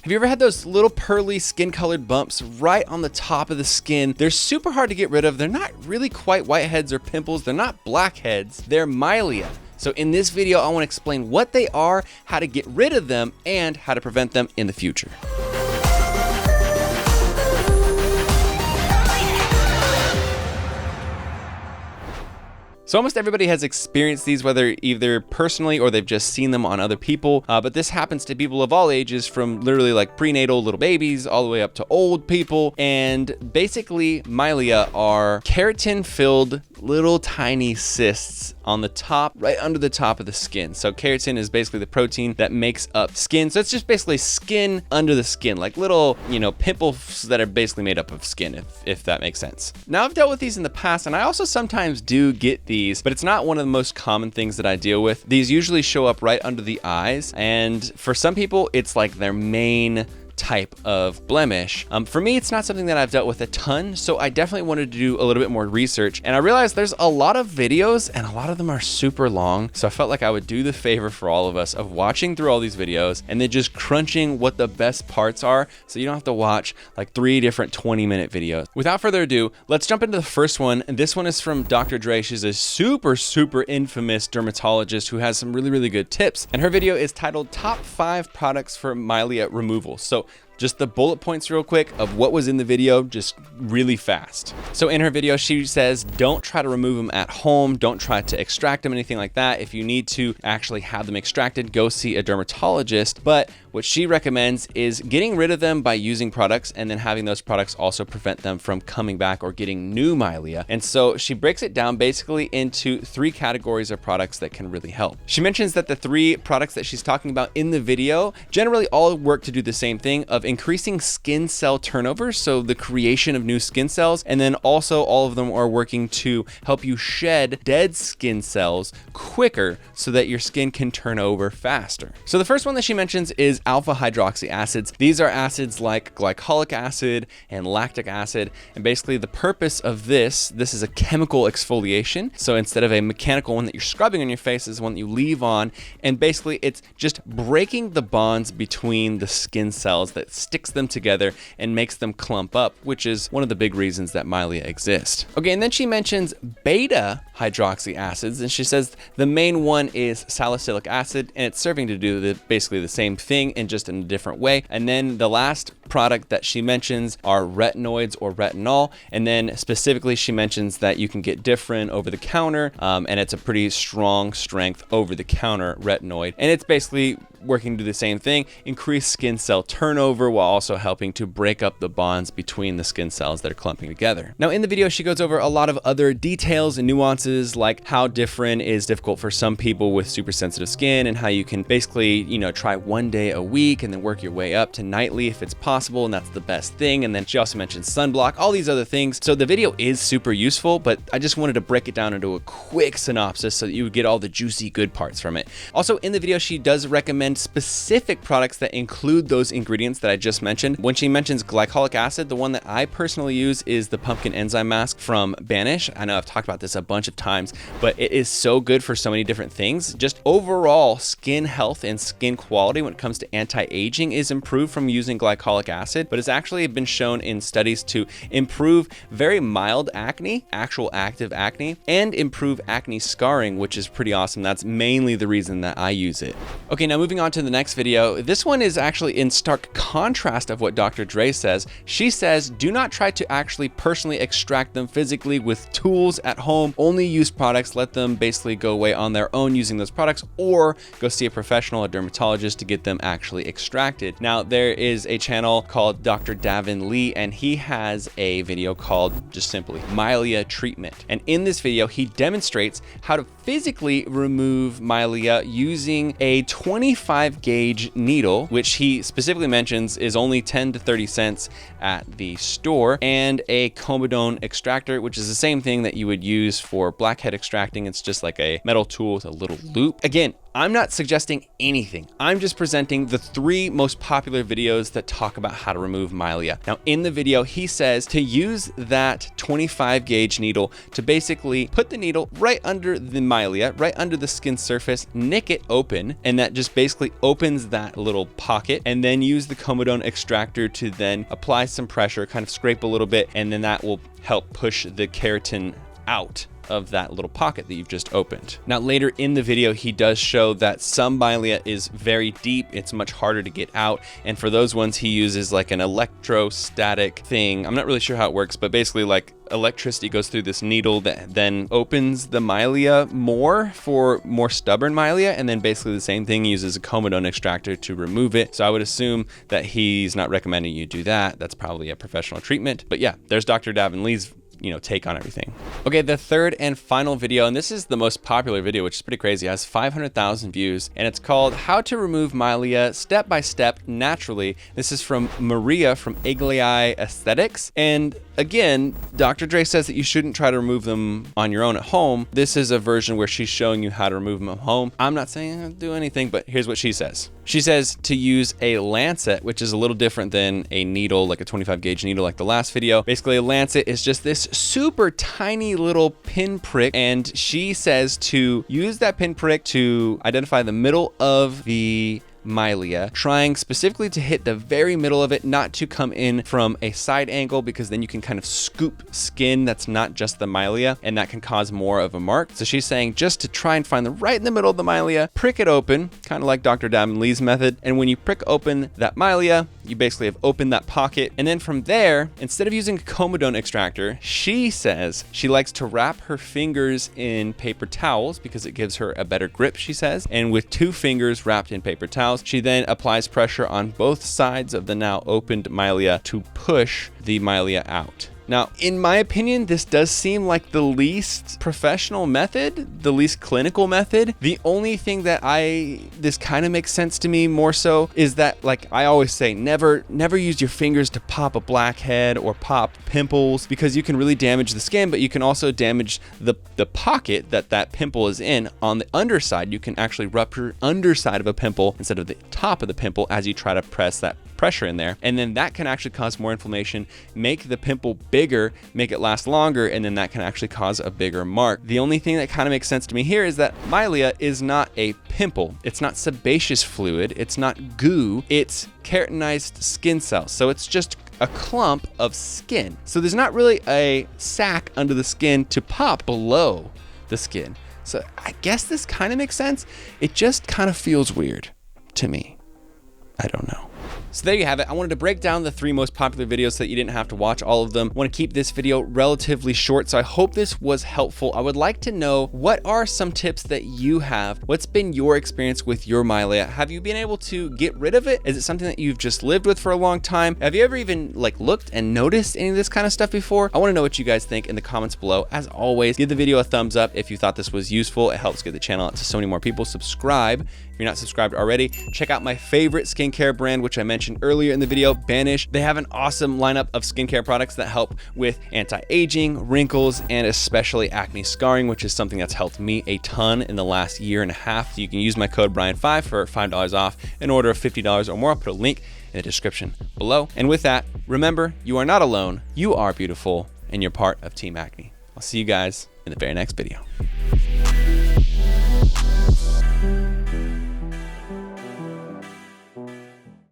Have you ever had those little pearly skin colored bumps right on the top of the skin? They're super hard to get rid of. They're not really quite whiteheads or pimples. They're not blackheads. They're MILIA. So in this video, I want to explain what they are, how to get rid of them, and how to prevent them in the future. So almost everybody has experienced these, whether either personally or they've just seen them on other people. But this happens to people of all ages, from literally like prenatal little babies all the way up to old people. And basically, MILIA are keratin-filled little tiny cysts on the top, right under the top of the skin. So keratin is basically the protein that makes up skin. So it's just basically skin under the skin, like little, pimples that are basically made up of skin, if that makes sense. Now, I've dealt with these in the past, and I also sometimes do get these, but it's not one of the most common things that I deal with. These usually show up right under the eyes, and for some people, it's like their main type of blemish. For me, it's not something that I've dealt with a ton, so I definitely wanted to do a little bit more research, and I realized there's a lot of videos and a lot of them are super long, so I felt like I would do the favor for all of us of watching through all these videos and then just crunching what the best parts are, so you don't have to watch like 3 different 20-minute videos. Without further ado, let's jump into the first one, and this one is from Dr. Dre. She's a super infamous dermatologist who has some really good tips, and her video is titled Top 5 Products for MILIA Removal. So just the bullet points real quick of what was in the video, just really fast. So in her video, she says, don't try to remove them at home. Don't try to extract them, anything like that. If you need to actually have them extracted, go see a dermatologist. But what she recommends is getting rid of them by using products, and then having those products also prevent them from coming back or getting new MILIA. And so she breaks it down basically into 3 categories of products that can really help. She mentions that the 3 products that she's talking about in the video generally all work to do the same thing of increasing skin cell turnover, so the creation of new skin cells, and then also all of them are working to help you shed dead skin cells quicker so that your skin can turn over faster. So the first one that she mentions is alpha hydroxy acids. These are acids like glycolic acid and lactic acid, and basically the purpose of this is a chemical exfoliation. So instead of a mechanical one that you're scrubbing on your face, is one that you leave on, and basically it's just breaking the bonds between the skin cells that sticks them together and makes them clump up, which is one of the big reasons that MILIA exist. Okay, and then she mentions beta hydroxy acids, and she says the main one is salicylic acid, and it's serving to do basically the same thing and just in a different way. And then the last product that she mentions are retinoids or retinol, and then specifically she mentions that you can get different over the counter, and it's a pretty strong strength over the counter retinoid, and it's basically working to do the same thing, increase skin cell turnover while also helping to break up the bonds between the skin cells that are clumping together. Now in the video, she goes over a lot of other details and nuances, like how different is difficult for some people with super sensitive skin, and how you can basically, try 1 day a week and then work your way up to nightly if it's possible, and that's the best thing. And then she also mentions sunblock, all these other things. So the video is super useful, but I just wanted to break it down into a quick synopsis so that you would get all the juicy good parts from it. Also in the video, she does recommend specific products that include those ingredients that I just mentioned. When she mentions glycolic acid, the one that I personally use is the pumpkin enzyme mask from Banish. I know I've talked about this a bunch of times, but it is so good for so many different things. Just overall skin health and skin quality when it comes to anti-aging is improved from using glycolic acid, but it's actually been shown in studies to improve very mild acne, actual active acne, and improve acne scarring, which is pretty awesome. That's mainly the reason that I use it. Okay, now moving on to the next video. This one is actually in stark contrast of what Dr. Dre says. She says, do not try to actually personally extract them physically with tools at home. Only use products. Let them basically go away on their own using those products, or go see a professional, a dermatologist, to get them actually extracted. Now, there is a channel called Dr. Davin Lee, and he has a video called just simply MILIA treatment. And in this video, he demonstrates how to physically remove MILIA using a 25 gauge needle, which he specifically mentions is only 10 to 30 cents at the store, and a comedone extractor, which is the same thing that you would use for blackhead extracting. It's just like a metal tool with a little loop. Again, I'm not suggesting anything. I'm just presenting the 3 most popular videos that talk about how to remove milia. Now, in the video, he says to use that 25 gauge needle to basically put the needle right under the milia, right under the skin surface, nick it open, and that just basically opens that little pocket, and then use the comedone extractor to then apply some pressure, kind of scrape a little bit, and then that will help push the keratin out of that little pocket that you've just opened. Now, later in the video, he does show that some milia is very deep. It's much harder to get out. And for those ones, he uses like an electrostatic thing. I'm not really sure how it works, but basically like electricity goes through this needle that then opens the milia more for more stubborn milia. And then basically the same thing, uses a comedone extractor to remove it. So I would assume that he's not recommending you do that. That's probably a professional treatment. But yeah, there's Dr. Davin Lee's take on everything. Okay, the third and final video, and this is the most popular video, which is pretty crazy. It has 500,000 views, and it's called How to Remove Milia Step by Step Naturally. This is from Maria from Acne Aesthetics. And again, Dr. Dre says that you shouldn't try to remove them on your own at home. This is a version where she's showing you how to remove them at home. I'm not saying do anything, but here's what she says. She says to use a lancet, which is a little different than a needle, like a 25 gauge needle like the last video. Basically, a lancet is just this super tiny little pin prick, and she says to use that pin prick to identify the middle of the milia, trying specifically to hit the very middle of it, not to come in from a side angle, because then you can kind of scoop skin that's not just the milia, and that can cause more of a mark. So she's saying just to try and find the right in the middle of the milia, prick it open, kind of like Dr. Davin Lee's method. And when you prick open that milia, you basically have opened that pocket. And then from there, instead of using a comedone extractor, she says she likes to wrap her fingers in paper towels because it gives her a better grip, she says. And with 2 fingers wrapped in paper towels, she then applies pressure on both sides of the now opened milia to push the milia out. Now, in my opinion, this does seem like the least professional method, the least clinical method. The only thing that this kind of makes sense to me more so is that, like I always say, never use your fingers to pop a blackhead or pop pimples, because you can really damage the skin, but you can also damage the pocket that pimple is in. On the underside, you can actually rupture underside of a pimple instead of the top of the pimple as you try to press that pressure in there, and then that can actually cause more inflammation, make the pimple bigger, make it last longer, and then that can actually cause a bigger mark. The only thing that kind of makes sense to me here is that milia is not a pimple. It's not sebaceous fluid. It's not goo. It's keratinized skin cells. So it's just a clump of skin. So there's not really a sac under the skin to pop below the skin. So I guess this kind of makes sense. It just kind of feels weird to me. I don't know. So there you have it. I wanted to break down the 3 most popular videos so that you didn't have to watch all of them. I want to keep this video relatively short, so I hope this was helpful. I would like to know, what are some tips that you have? What's been your experience with your milia? Have you been able to get rid of it? Is it something that you've just lived with for a long time? Have you ever even looked and noticed any of this kind of stuff before? I want to know what you guys think in the comments below. As always, give the video a thumbs up if you thought this was useful. It helps get the channel out to so many more people. Subscribe if you're not subscribed already. Check out my favorite skincare brand, which I mentioned earlier in the video, Banish. They have an awesome lineup of skincare products that help with anti-aging, wrinkles, and especially acne scarring, which is something that's helped me a ton in the last 1.5 years. So you can use my code Brian5 for $5 off an order of $50 or more. I'll put a link in the description below. And with that, remember, you are not alone, you are beautiful, and you're part of Team Acne. I'll see you guys in the very next video.